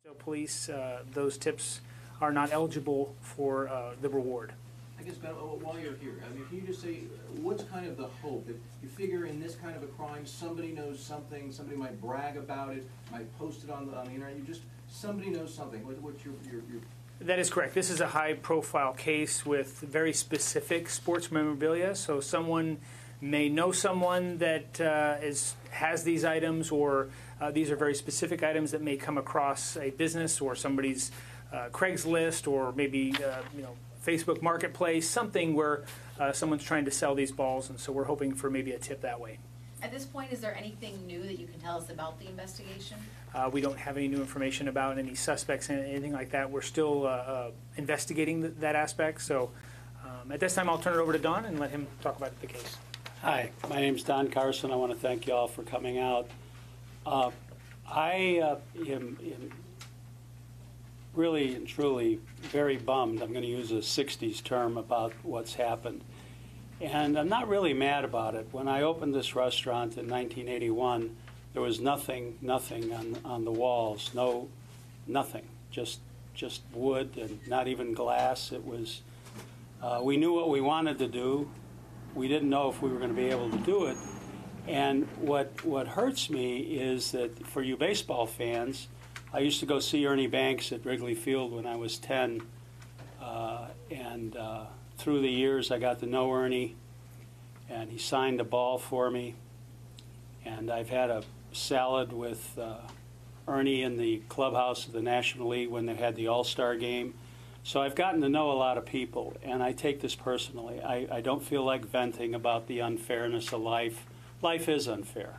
Scottsdale Police, those tips are not eligible for the reward. I guess, while you're here, I mean, can you just say, what's kind of the hope? That you figure in this kind of a crime, somebody knows something, somebody might brag about it, might post it on the internet, somebody knows something. What's your... That is correct. This is a high-profile case with very specific sports memorabilia, so someone may know someone that has these items, or these are very specific items that may come across a business or somebody's Craigslist, or maybe Facebook Marketplace, something where someone's trying to sell these balls, and so we're hoping for maybe a tip that way. At this point, is there anything new that you can tell us about the investigation? We don't have any new information about any suspects and anything like that. We're still investigating that aspect, so at this time I'll turn it over to Don and let him talk about the case. Hi, my name's Don Carson. I want to thank you all for coming out. I am really and truly very bummed. I'm going to use a 60s term about what's happened. And I'm not really mad about it. When I opened this restaurant in 1981, there was nothing on the walls, nothing, just wood and not even glass. It was, we knew what we wanted to do. We didn't know if we were going to be able to do it. And what hurts me is that for you baseball fans, I used to go see Ernie Banks at Wrigley Field when I was 10, and through the years I got to know Ernie, and he signed a ball for me, and I've had a salad with Ernie in the clubhouse of the National League when they had the All-Star game. So I've gotten to know a lot of people, and I take this personally. I don't feel like venting about the unfairness of life. Life is unfair.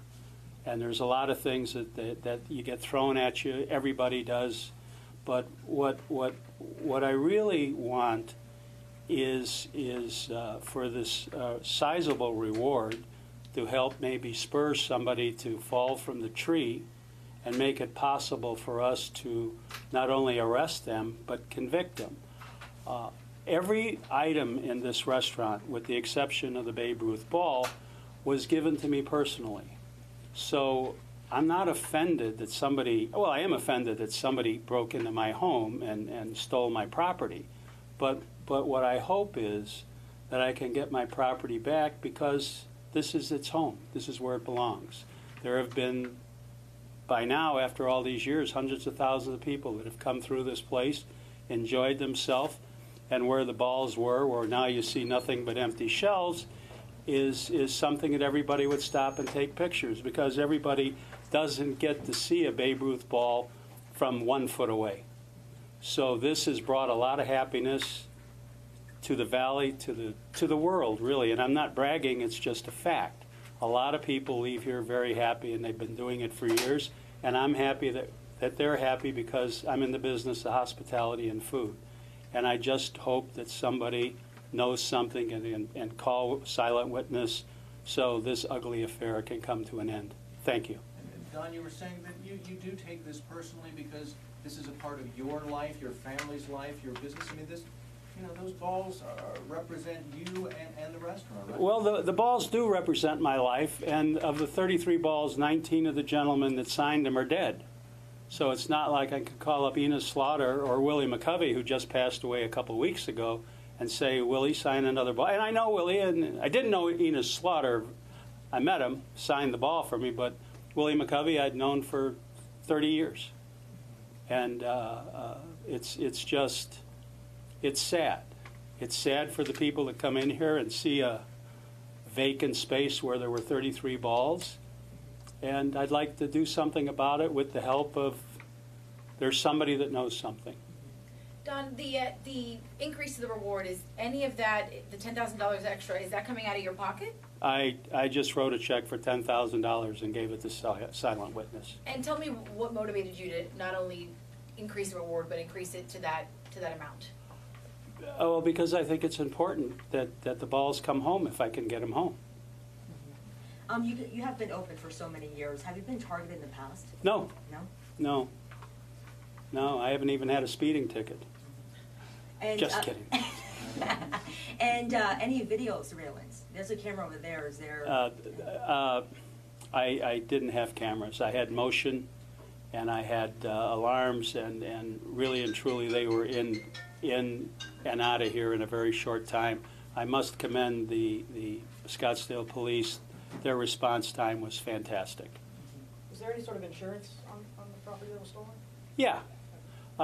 And there's a lot of things that you get thrown at you. Everybody does. But what I really want is for this sizable reward to help maybe spur somebody to fall from the tree and make it possible for us to not only arrest them but convict them. Every item in this restaurant, with the exception of the Babe Ruth ball, was given to me personally. So I'm not offended that somebody, well, I am offended that somebody broke into my home and stole my property. But what I hope is that I can get my property back, because this is its home. This is where it belongs. There have been, by now, after all these years, hundreds of thousands of people that have come through this place, enjoyed themselves, and where the balls were, where now you see nothing but empty shells, is something that everybody would stop and take pictures, because everybody doesn't get to see a Babe Ruth ball from 1 foot away. So this has brought a lot of happiness to the valley, to the world, really. And I'm not bragging, it's just a fact. A lot of people leave here very happy, and they've been doing it for years. And I'm happy that they're happy, because I'm in the business of hospitality and food. And I just hope that somebody knows something and call silent witness so this ugly affair can come to an end. Thank you. And Don, you were saying that you do take this personally because this is a part of your life, your family's life, your business. I mean, this, those balls represent you and the restaurant, right? Well, the balls do represent my life, and of the 33 balls, 19 of the gentlemen that signed them are dead. So it's not like I could call up Enos Slaughter or Willie McCovey, who just passed away a couple weeks ago, and say, Willie, sign another ball. And I know Willie, and I didn't know Enos Slaughter. I met him, signed the ball for me, but Willie McCovey I'd known for 30 years. And it's sad. It's sad for the people that come in here and see a vacant space where there were 33 balls. And I'd like to do something about it with the help of, there's somebody that knows something. Don, the increase of the reward, is any of that, the $10,000 extra, is that coming out of your pocket? I just wrote a check for $10,000 and gave it to silent witness. And tell me what motivated you to not only increase the reward, but increase it to that amount? Oh, because I think it's important that the balls come home if I can get them home. You have been open for so many years. Have you been targeted in the past? No. No? No. No, I haven't even had a speeding ticket. And, just kidding. And any video surveillance? There's a camera over there. Is there? I didn't have cameras. I had motion and I had alarms, and really and truly they were in and out of here in a very short time. I must commend the Scottsdale Police. Their response time was fantastic. Was there any sort of insurance on the property that was stolen? Yeah.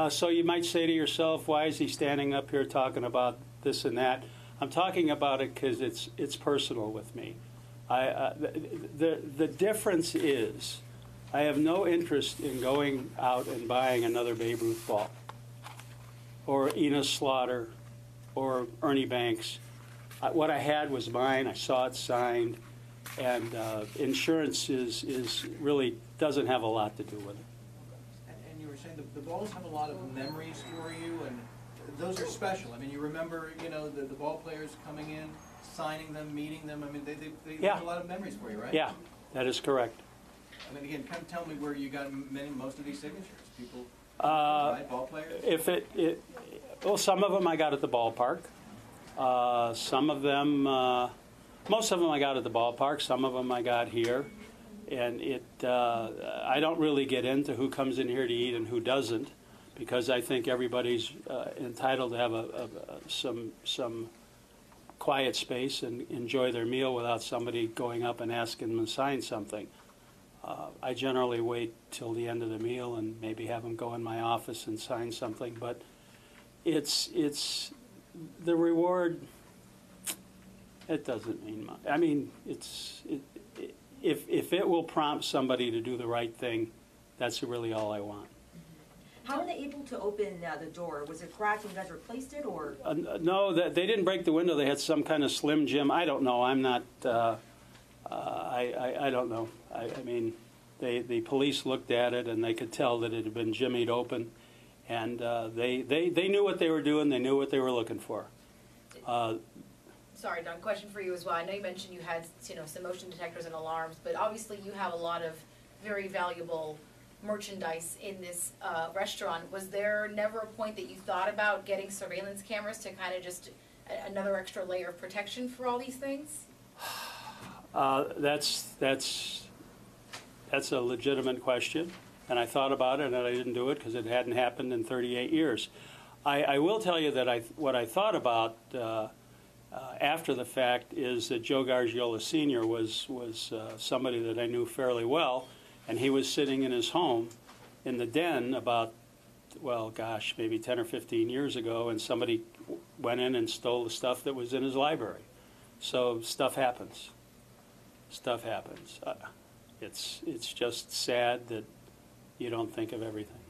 So you might say to yourself, why is he standing up here talking about this and that? I'm talking about it because it's personal with me. The difference is I have no interest in going out and buying another Babe Ruth ball or Enos Slaughter or Ernie Banks. What I had was mine. I saw it signed, and insurance is really doesn't have a lot to do with it. And you were saying the balls have a lot of memories for you, and those are special. I mean, you remember, the ball players coming in, signing them, meeting them. I mean, they Yeah. have a lot of memories for you, right? Yeah, that is correct. I mean, again, kind of tell me where you got most of these signatures. People, right? Ball players? Well, some of them I got at the ballpark. Some of them, most of them I got at the ballpark. Some of them I got here. And I don't really get into who comes in here to eat and who doesn't, because I think everybody's entitled to have some quiet space and enjoy their meal without somebody going up and asking them to sign something. I generally wait till the end of the meal and maybe have them go in my office and sign something, but it's the reward. It doesn't mean much. I mean, if it will prompt somebody to do the right thing, that's really all I want. How were they able to open the door? Was it cracked and you guys replaced it, or? No, they didn't break the window. They had some kind of Slim Jim. I don't know. I'm not. I don't know. I mean, the police looked at it and they could tell that it had been jimmied open, and they knew what they were doing. They knew what they were looking for. Sorry, Don, question for you as well. I know you mentioned you had, some motion detectors and alarms, but obviously you have a lot of very valuable merchandise in this restaurant. Was there never a point that you thought about getting surveillance cameras to kind of just another extra layer of protection for all these things? That's a legitimate question, and I thought about it, and I didn't do it because it hadn't happened in 38 years. I will tell you that what I thought about after the fact is that Joe Gargiola Sr. was somebody that I knew fairly well, and he was sitting in his home in the den about, well, gosh, maybe 10 or 15 years ago, and somebody went in and stole the stuff that was in his library. So stuff happens. Stuff happens. It's just sad that you don't think of everything.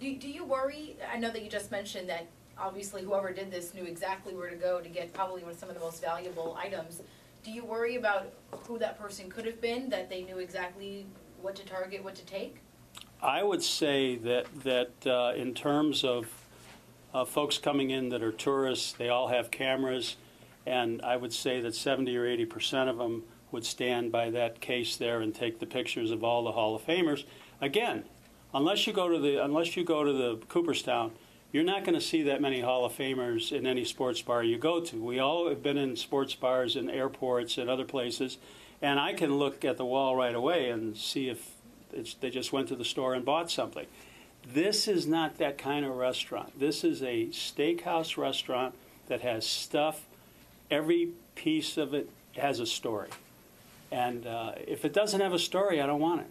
Right. Do you worry? I know that you just mentioned that obviously whoever did this knew exactly where to go to get probably some of the most valuable items. Do you worry about who that person could have been, that they knew exactly what to target, what to take? I would say that in terms of folks coming in that are tourists, they all have cameras, and I would say that 70 or 80% of them would stand by that case there and take the pictures of all the Hall of Famers. Again, unless you go to the Cooperstown, you're not going to see that many Hall of Famers in any sports bar you go to. We all have been in sports bars in airports and other places, and I can look at the wall right away and see if they just went to the store and bought something. This is not that kind of restaurant. This is a steakhouse restaurant that has stuff. Every piece of it has a story. And if it doesn't have a story, I don't want it.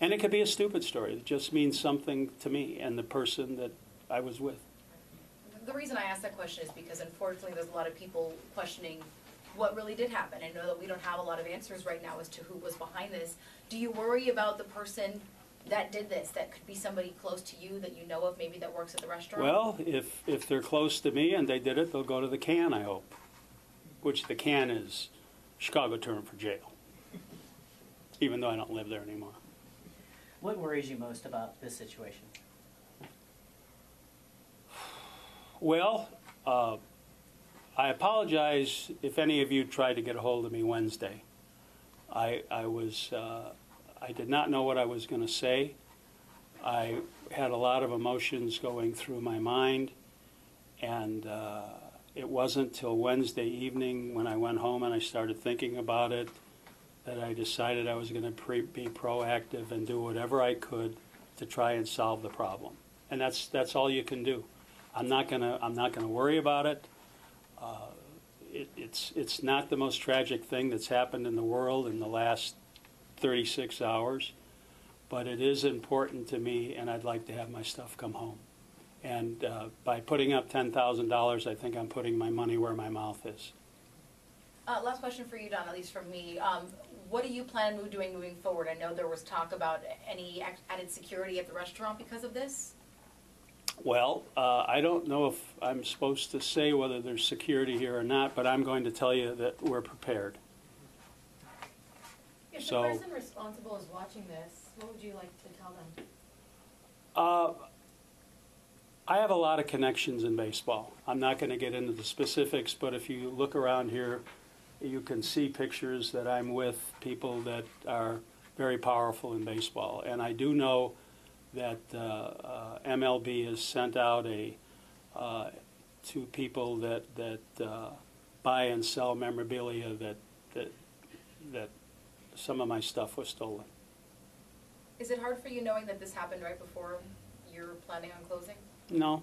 And it could be a stupid story. It just means something to me and the person that I was with. The reason I ask that question is because unfortunately there's a lot of people questioning what really did happen. I know that we don't have a lot of answers right now as to who was behind this. Do you worry about the person that did this, that could be somebody close to you that you know of, maybe that works at the restaurant? Well, if they're close to me and they did it, they'll go to the can, I hope. Which the can is Chicago term for jail. Even though I don't live there anymore. What worries you most about this situation? Well, I apologize if any of you tried to get a hold of me Wednesday. I did not know what I was going to say. I had a lot of emotions going through my mind, and it wasn't till Wednesday evening when I went home and I started thinking about it that I decided I was going to be proactive and do whatever I could to try and solve the problem. And that's all you can do. I'm not gonna worry about it. It's not the most tragic thing that's happened in the world in the last 36 hours, but it is important to me, and I'd like to have my stuff come home. And by putting up $10,000, I think I'm putting my money where my mouth is. Last question for you, Don, at least from me. What do you plan on doing moving forward? I know there was talk about any added security at the restaurant because of this. Well, I don't know if I'm supposed to say whether there's security here or not, but I'm going to tell you that we're prepared. If So, the person responsible is watching this, what would you like to tell them? I have a lot of connections in baseball. I'm not going to get into the specifics, but if you look around here, you can see pictures that I'm with people that are very powerful in baseball. And I do know that MLB has sent out to people that buy and sell memorabilia that some of my stuff was stolen. Is it hard for you knowing that this happened right before you're planning on closing? No.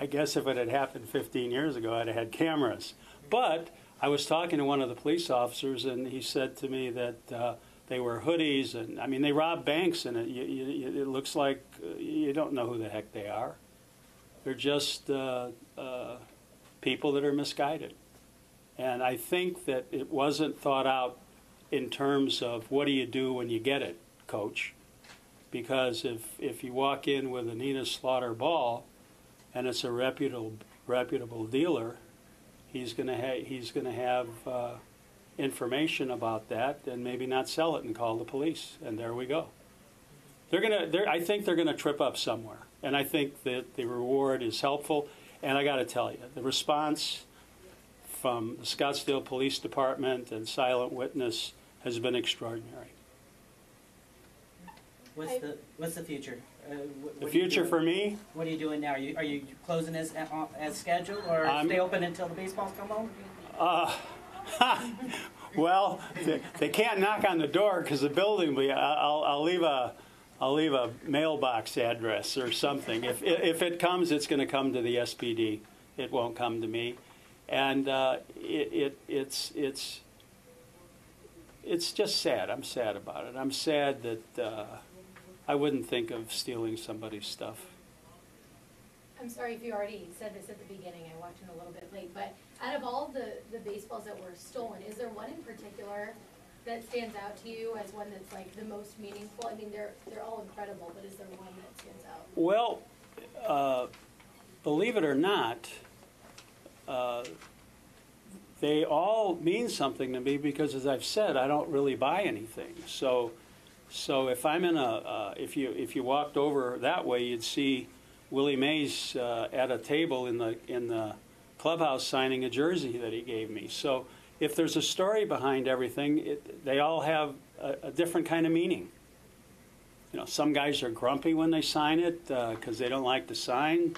I guess if it had happened 15 years ago, I'd have had cameras. But I was talking to one of the police officers, and he said to me that they wear hoodies, and I mean, they rob banks, and it looks like you don't know who the heck they are. They're just people that are misguided. And I think that it wasn't thought out in terms of what do you do when you get it, coach. Because if you walk in with a Nina Slaughter ball and it's a reputable dealer, he's going to have information about that and maybe not sell it and call the police, and there we go. I think they're going to trip up somewhere, and I think that the reward is helpful. And I got to tell you, the response from the Scottsdale Police Department and Silent Witness has been extraordinary. What's the future? The future for me? What are you doing now? Are you closing as scheduled, or stay open until the baseballs come home? Well, they can't knock on the door because the building. I'll leave a mailbox address or something. If it comes, it's going to come to the SPD. It won't come to me, and it's just sad. I'm sad about it. I'm sad that I wouldn't think of stealing somebody's stuff. I'm sorry if you already said this at the beginning, I watched it a little bit late, but out of all the baseballs that were stolen, is there one in particular that stands out to you as one that's like the most meaningful? I mean, they're all incredible, but is there one that stands out? Well, believe it or not, they all mean something to me because, as I've said, I don't really buy anything. So if I'm in if you walked over that way, you'd see Willie Mays at a table in the clubhouse signing a jersey that he gave me. So if there's a story behind everything, they all have a different kind of meaning. You know, some guys are grumpy when they sign it because they don't like to sign,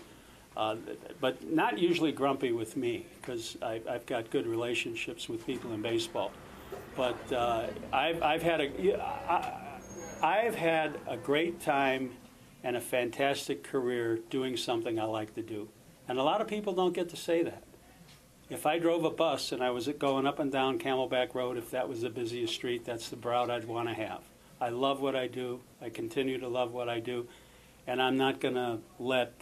but not usually grumpy with me because I've got good relationships with people in baseball. But I've had a great time and a fantastic career doing something I like to do. And a lot of people don't get to say that. If I drove a bus and I was going up and down Camelback Road, if that was the busiest street, that's the route I'd want to have. I love what I do. I continue to love what I do. And I'm not going to let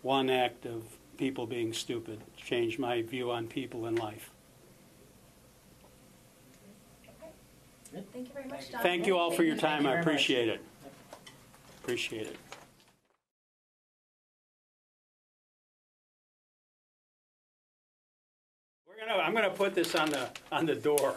one act of people being stupid change my view on people in life. Thank you very much, Don. Thank you all for your Thank time. you I very appreciate much. it. Appreciate it. I'm going to put this on the door.